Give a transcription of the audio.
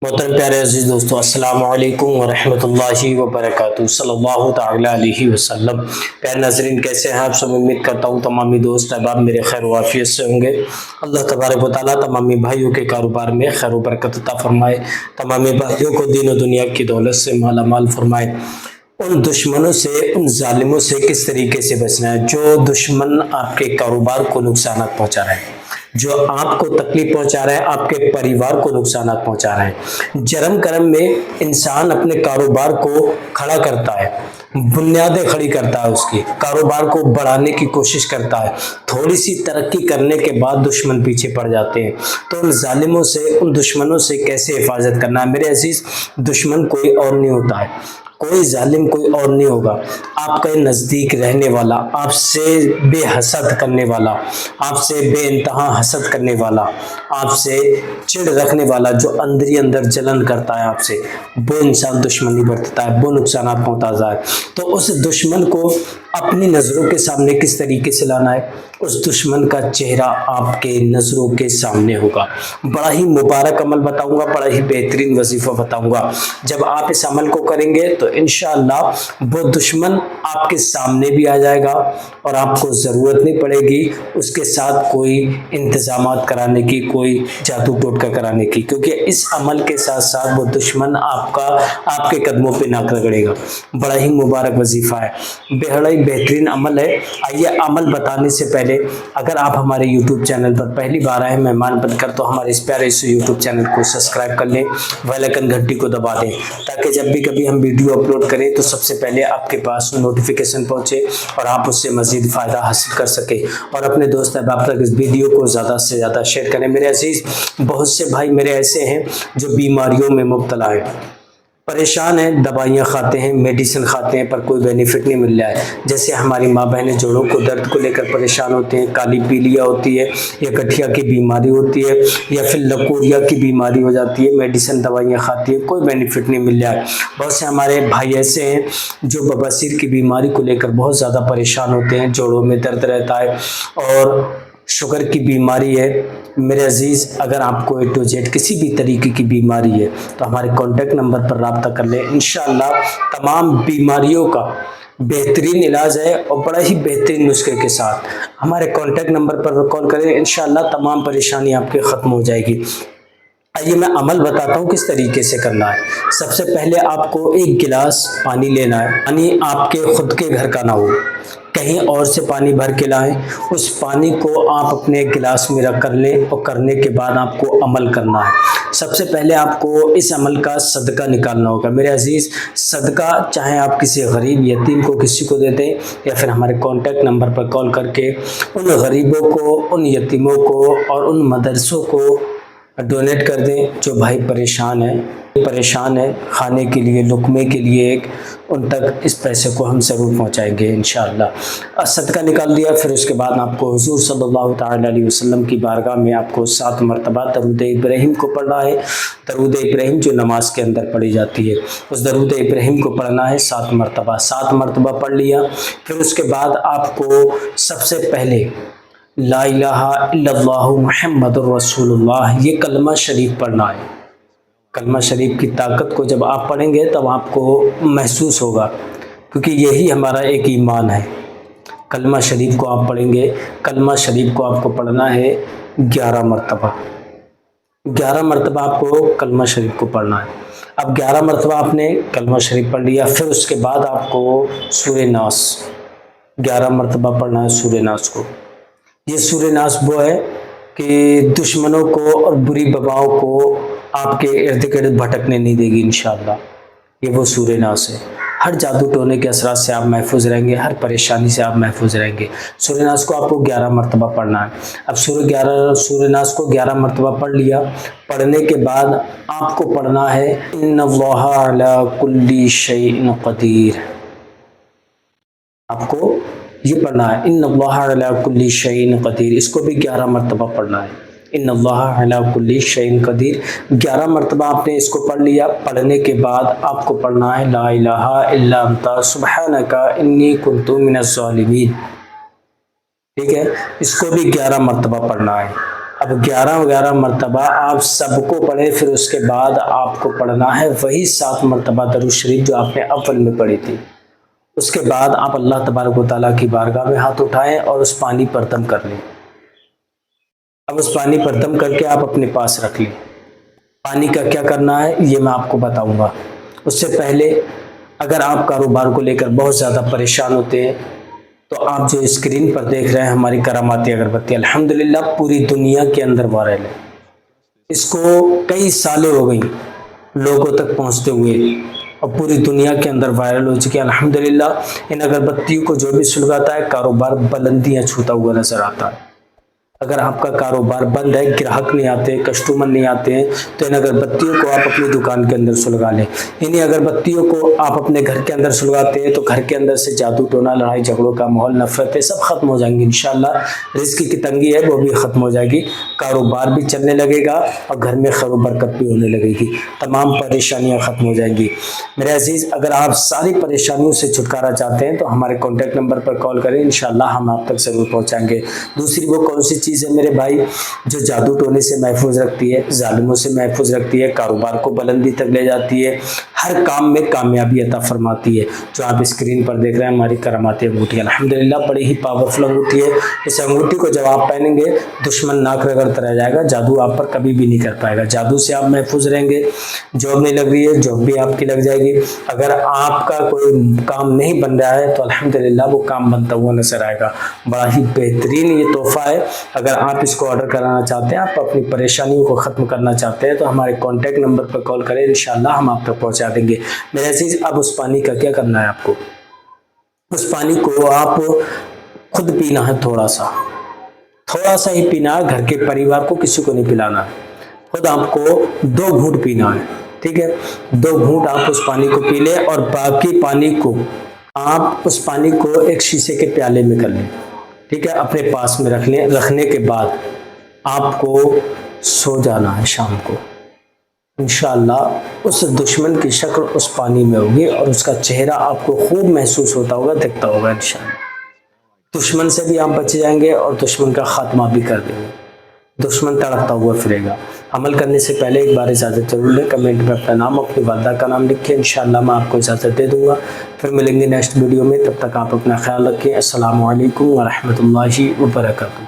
محترم پیارے عزیز دوستو، السلام علیکم ورحمۃ اللہ وبرکاتہ، صلی اللہ تعالیٰ علیہ وسلم۔ پیارے ناظرین، کیسے ہیں آپ سب؟ امید کرتا ہوں تمامی دوست احباب میرے خیر و عافیت سے ہوں گے۔ اللہ تبارک و تعالیٰ تمامی بھائیوں کے کاروبار میں خیر و برکت عطا فرمائے، تمامی بھائیوں کو دین و دنیا کی دولت سے مالا مال فرمائے۔ ان دشمنوں سے، ان ظالموں سے کس طریقے سے بچنا ہے جو دشمن آپ کے کاروبار کو نقصانات پہنچا رہے ہیں، جو آپ کو تکلیف پہنچا رہا ہے، آپ کے پریوار کو نقصانات پہنچا رہے ہیں۔ جرم کرم میں انسان اپنے کاروبار کو کھڑا کرتا ہے، بنیادیں کھڑی کرتا ہے، اس کی کاروبار کو بڑھانے کی کوشش کرتا ہے، تھوڑی سی ترقی کرنے کے بعد دشمن پیچھے پڑ جاتے ہیں۔ تو ان ظالموں سے، ان دشمنوں سے کیسے حفاظت کرنا ہے؟ میرے عزیز، دشمن کوئی اور نہیں ہوتا ہے، کوئی ظالم کوئی اور نہیں ہوگا، آپ کے نزدیک رہنے والا، آپ سے بے حسد کرنے والا، آپ سے بے انتہا حسد کرنے والا، آپ سے چڑ رکھنے والا، جو اندر اندر جلن کرتا ہے آپ سے، وہ انسان دشمنی برتتا ہے، وہ نقصانات پہنچاتا ہے۔ تو اس دشمن کو اپنی نظروں کے سامنے کس طریقے سے لانا ہے؟ اس دشمن کا چہرہ آپ کے نظروں کے سامنے ہوگا۔ بڑا ہی مبارک عمل بتاؤں گا، بڑا ہی بہترین وظیفہ بتاؤں گا۔ جب آپ اس عمل کو کریں گے تو انشاءاللہ وہ دشمن آپ کے سامنے بھی آ جائے گا اور آپ کو ضرورت نہیں پڑے گی اس کے ساتھ کوئی انتظامات کرانے کی، کوئی جادو ٹوٹکا کرانے کی، کیونکہ اس عمل کے ساتھ ساتھ وہ دشمن آپ کے قدموں پہ نہ رگڑے گا۔ بڑا ہی مبارک وظیفہ ہے، بڑا ہی بہترین عمل ہے۔ آئیے عمل بتانے سے پہلے، اگر آپ ہمارے یوٹیوب چینل پر پہلی بار آئے مہمان بن کر، تو ہمارے اس پیارے سے یوٹیوب چینل کو سبسکرائب کر لیں، بیل آئیکن گھنٹی کو دبا دیں، تاکہ جب بھی کبھی ہم ویڈیو اپلوڈ کریں تو سب سے پہلے آپ کے پاس نوٹیفیکیشن پہنچے اور آپ اس سے مزید فائدہ حاصل کر سکیں، اور اپنے دوست احباب تک اس ویڈیو کو زیادہ سے زیادہ شیئر کریں۔ میرے عزیز، بہت سے بھائی میرے ایسے ہیں جو بیماریوں میں مبتلا ہیں، پریشان ہیں، دوائیاں کھاتے ہیں، میڈیسن کھاتے ہیں، پر کوئی بینیفٹ نہیں مل رہا ہے۔ جیسے ہماری ماں بہنیں جوڑوں کو درد کو لے کر پریشان ہوتے ہیں، کالی پیلیا ہوتی ہے، یا گٹھیا کی بیماری ہوتی ہے، یا پھر لکوریا کی بیماری ہو جاتی ہے، میڈیسن دوائیاں کھاتی ہے، کوئی بینیفٹ نہیں مل رہا ہے۔ بہت سے ہمارے بھائی ایسے ہیں جو بواسیر کی بیماری کو لے کر بہت زیادہ پریشان ہوتے ہیں، جوڑوں میں درد رہتا ہے، اور شوگر کی بیماری ہے۔ میرے عزیز، اگر آپ کو A to Z کسی بھی طریقے کی بیماری ہے تو ہمارے کانٹیکٹ نمبر پر رابطہ کر لیں، انشاءاللہ تمام بیماریوں کا بہترین علاج ہے، اور بڑا ہی بہترین نسخے کے ساتھ ہمارے کانٹیکٹ نمبر پر کال کریں، انشاءاللہ تمام پریشانی آپ کے ختم ہو جائے گی۔ آئیے میں عمل بتاتا ہوں کس طریقے سے کرنا ہے۔ سب سے پہلے آپ کو ایک گلاس پانی لینا ہے، پانی آپ کے خود کے گھر کا نہ ہو، کہیں اور سے پانی بھر کے لائیں، اس پانی کو آپ اپنے گلاس میں رکھ کر لیں، اور کرنے کے بعد آپ کو عمل کرنا ہے۔ سب سے پہلے آپ کو اس عمل کا صدقہ نکالنا ہوگا۔ میرے عزیز، صدقہ چاہے آپ کسی غریب یتیم کو کسی کو دے دیں، یا پھر ہمارے کانٹیکٹ نمبر پر کال کر کے ان غریبوں کو، ان یتیموں کو اور ان مدرسوں کو ڈونیٹ کر دیں جو بھائی پریشان ہیں کھانے کے لیے، لقمے کے لیے، ان تک اس پیسے کو ہم ضرور پہنچائیں گے انشاءاللہ۔ صدقہ نکال دیا، پھر اس کے بعد آپ کو حضور صلی اللہ تعالی علیہ وسلم کی بارگاہ میں آپ کو 7 مرتبہ درود ابراہیم کو پڑھنا ہے۔ درود ابراہیم جو نماز کے اندر پڑھی جاتی ہے، اس درود ابراہیم کو پڑھنا ہے 7 مرتبہ۔ 7 مرتبہ پڑھ لیا، پھر اس کے بعد آپ کو سب سے پہلے لا الہ الا اللہ محمد الرسول اللہ، یہ کلمہ شریف پڑھنا ہے۔ کلمہ شریف کی طاقت کو جب آپ پڑھیں گے تب آپ کو محسوس ہوگا، کیونکہ یہی ہمارا ایک ایمان ہے۔ کلمہ شریف کو آپ پڑھیں گے، کلمہ شریف کو آپ کو پڑھنا ہے 11 مرتبہ۔ 11 مرتبہ آپ کو کلمہ شریف کو پڑھنا ہے۔ اب 11 مرتبہ آپ نے کلمہ شریف پڑھ لیا، پھر اس کے بعد آپ کو سورہ ناس 11 مرتبہ پڑھنا ہے۔ سورہ ناس کو، یہ سورہ ناس وہ ہے کہ دشمنوں کو اور بری بباؤں کو آپ کے ارد گرد بھٹکنے نہیں دے گی انشاءاللہ۔ یہ وہ سورہ ناس ہے، ہر جادو ٹونے کے اثرات سے آپ محفوظ رہیں گے، ہر پریشانی سے آپ محفوظ رہیں گے۔ سورہ ناس کو آپ کو 11 مرتبہ پڑھنا ہے۔ اب سورہ ناس کو 11 مرتبہ پڑھ لیا، پڑھنے کے بعد آپ کو پڑھنا ہے ان اللہ علی کل شیء قدیر۔ آپ کو یہ پڑھنا ہے ان اللہ علی کل شیء قدیر، اس کو بھی 11 مرتبہ پڑھنا ہے۔ ان اللہ علی کل شیء قدیر 11 مرتبہ آپ نے اس کو پڑھ لیا۔ پڑھنے کے بعد آپ کو پڑھنا ہے لا الہ الا انت سبحانک انی کنت من الظالمین، ٹھیک ہے؟ اس کو بھی 11 مرتبہ پڑھنا ہے۔ اب 11 مرتبہ آپ سب کو پڑھیں، پھر اس کے بعد آپ کو پڑھنا ہے وہی 7 مرتبہ درود شریف جو آپ نے اول میں پڑھی تھی۔ اس کے بعد آپ اللہ تبارک و تعالیٰ کی بارگاہ میں ہاتھ اٹھائیں اور اس پانی پر دم کر لیں۔ اب اس پانی پر دم کر کے آپ اپنے پاس رکھ لیں۔ پانی کا کیا کرنا ہے یہ میں آپ کو بتاؤں گا۔ اس سے پہلے اگر آپ کاروبار کو لے کر بہت زیادہ پریشان ہوتے ہیں تو آپ جو اسکرین پر دیکھ رہے ہیں ہماری کراماتی اگربتی الحمدللہ پوری دنیا کے اندر وائرل ہے۔ اس کو کئی سالیں ہو گئی لوگوں تک پہنچتے ہوئے اور پوری دنیا کے اندر وائرل ہو چکی ہے الحمدللہ۔ ان اگربتیوں کو جو بھی سلگاتا ہے کاروبار بلندیاں چھوتا ہوا نظر آتا ہے۔ اگر آپ کا کاروبار بند ہے، گراہک نہیں آتے، کسٹمر نہیں آتے ہیں، تو ان اگربتیوں کو آپ اپنی دکان کے اندر سلگا لیں۔ انہیں اگربتیوں کو آپ اپنے گھر کے اندر سلگاتے ہیں تو گھر کے اندر سے جادو ٹونا، لڑائی جھگڑوں کا ماحول، نفرتیں سب ختم ہو جائیں گی انشاءاللہ۔ رزق کی تنگی ہے وہ بھی ختم ہو جائے گی، کاروبار بھی چلنے لگے گا اور گھر میں خیر و برکت بھی ہونے لگے گی، تمام پریشانیاں ختم ہو جائیں گی۔ میرے عزیز اگر آپ ساری پریشانیوں سے چھٹکارا چاہتے ہیں تو ہمارے کانٹیکٹ نمبر پر کال کریں، انشاءاللہ ہم آپ تک ضرور پہنچائیں گے۔ دوسری وہ کون سی چیز ہے میرے بھائی جو جادو ٹونے سے محفوظ رکھتی ہے، ظالموں سے محفوظ رکھتی ہے، کاروبار کو بلندی تک لے جاتی ہے، ہر کام میں کامیابی عطا فرماتی ہے، جو آپ اسکرین پر دیکھ رہے ہیں ہماری کراماتی انگوٹھی الحمدللہ بڑی ہی پاورفل انگوٹھی ہے۔ اس انگوٹھی کو جب آپ پہنیں گے دشمن ناک رگڑتا رہ جائے گا، جادو آپ پر کبھی بھی نہیں کر پائے گا، جادو سے آپ محفوظ رہیں گے۔ جاب نہیں لگ رہی ہے جاب بھی آپ کی لگ جائے گی، اگر آپ کا کوئی کام نہیں بن رہا ہے تو الحمدللہ وہ کام بنتا ہوا نظر آئے گا۔ بڑا ہی بہترین یہ تحفہ ہے، اگر آپ اس کو آرڈر کرانا چاہتے ہیں، آپ اپنی پریشانیوں کو ختم کرنا چاہتے ہیں تو ہمارے کانٹیکٹ نمبر پر کال کریں، انشاءاللہ ہم آپ تک پہنچا دیں گے۔ میرے عزیز اب اس پانی کا کیا کرنا ہے آپ کو، اس پانی کو آپ خود پینا ہے، تھوڑا سا ہی پینا ہے، گھر کے پریوار کو کسی کو نہیں پلانا ہے، خود آپ کو 2 گھونٹ پینا ہے، ٹھیک ہے؟ 2 گھونٹ آپ اس پانی کو پی لیں اور باقی پانی کو آپ اس پانی کو ایک شیشے کے پیالے میں کر لیں، ٹھیک ہے؟ اپنے پاس میں رکھ لیں۔ رکھنے کے بعد آپ کو سو جانا ہے شام کو، انشاءاللہ اس دشمن کی شکل اس پانی میں ہوگی اور اس کا چہرہ آپ کو خوب محسوس ہوتا ہوگا، دکھتا ہوگا انشاءاللہ۔ دشمن سے بھی آپ بچ جائیں گے اور دشمن کا خاتمہ بھی کر دیں گے، دشمن تڑپتا ہوا پھرے گا۔ عمل کرنے سے پہلے ایک بار اجازت ضرور لیں، کمنٹ میں اپنا نام اپنی والدہ کا نام لکھیں، انشاءاللہ میں آپ کو اجازت دے دوں گا۔ پھر ملیں گے نیکسٹ ویڈیو میں، تب تک آپ اپنا خیال رکھیں۔ السلام علیکم ورحمۃ اللہ وبرکاتہ۔